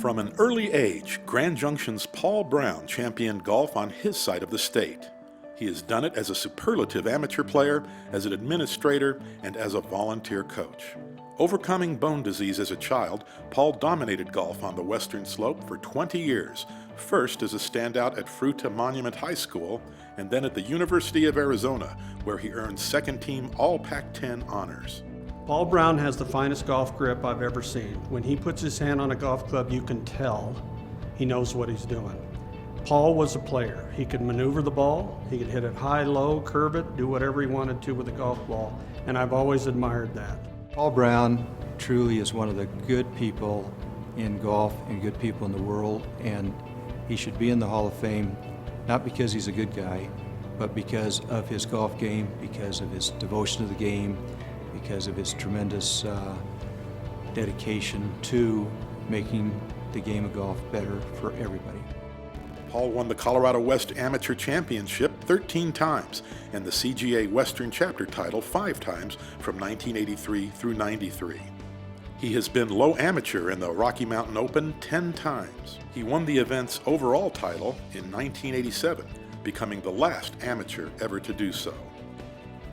From an early age, Grand Junction's Paul Brown championed golf on his side of the state. He has done it as a superlative amateur player, as an administrator, and as a volunteer coach. Overcoming bone disease as a child, Paul dominated golf on the Western Slope for 20 years, first as a standout at Fruita Monument High School, and then at the University of Arizona, where he earned second-team All-Pac-10 honors. Paul Brown has the finest golf grip I've ever seen. When he puts his hand on a golf club, you can tell he knows what he's doing. Paul was a player. He could maneuver the ball, he could hit it high, low, curve it, do whatever he wanted to with a golf ball, and I've always admired that. Paul Brown truly is one of the good people in golf and good people in the world, and he should be in the Hall of Fame, not because he's a good guy, but because of his golf game, because of his devotion to the game, because of his tremendous dedication to making the game of golf better for everybody. Paul won the Colorado West Amateur Championship 13 times and the CGA Western Chapter title 5 times from 1983 through 93. He has been low amateur in the Rocky Mountain Open 10 times. He won the event's overall title in 1987, becoming the last amateur ever to do so.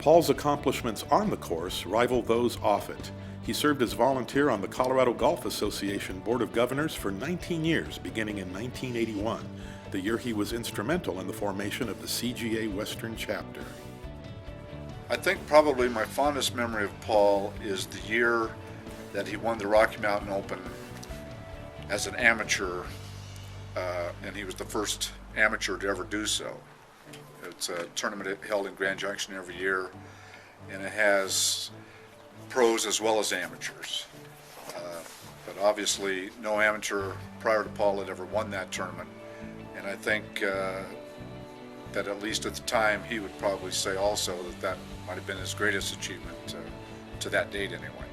Paul's accomplishments on the course rival those off it. He served as volunteer on the Colorado Golf Association Board of Governors for 19 years, beginning in 1981, the year he was instrumental in the formation of the CGA Western Chapter. I think probably my fondest memory of Paul is the year that he won the Rocky Mountain Open as an amateur, and he was the first amateur to ever do so. It's a tournament held in Grand Junction every year, and it has pros as well as amateurs. But obviously, no amateur prior to Paul had ever won that tournament, and I think that at least at the time, he would probably say also that that might have been his greatest achievement to that date anyway.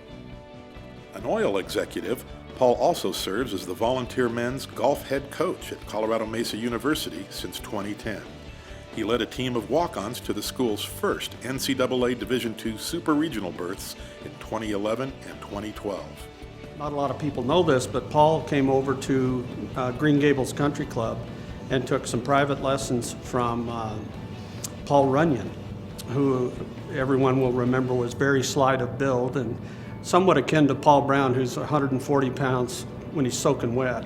An oil executive, Paul also serves as the volunteer men's golf head coach at Colorado Mesa University since 2010. He led a team of walk-ons to the school's first NCAA Division II Super Regional berths in 2011 and 2012. Not a lot of people know this, but Paul came over to Green Gables Country Club and took some private lessons from Paul Runyon, who everyone will remember was very slight of build and somewhat akin to Paul Brown, who's 140 pounds when he's soaking wet.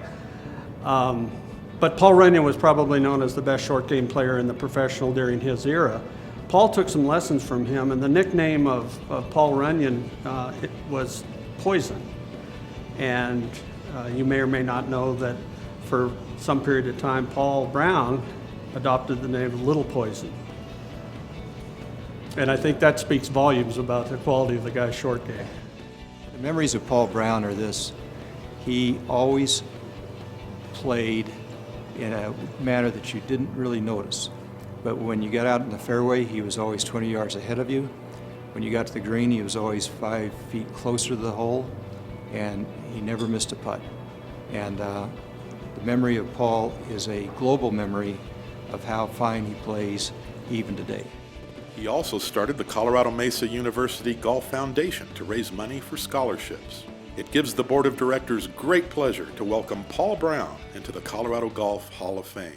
But Paul Runyon was probably known as the best short game player in the professional during his era. Paul took some lessons from him, and the nickname of Paul Runyon was Poison. And you may or may not know that for some period of time, Paul Brown adopted the name of Little Poison. And I think that speaks volumes about the quality of the guy's short game. The memories of Paul Brown are this: he always played in a manner that you didn't really notice. But when you got out in the fairway, he was always 20 yards ahead of you. When you got to the green, he was always 5 feet closer to the hole, and he never missed a putt. And the memory of Paul is a global memory of how fine he plays even today. He also started the Colorado Mesa University Golf Foundation to raise money for scholarships. It gives the Board of Directors great pleasure to welcome Paul Brown into the Colorado Golf Hall of Fame.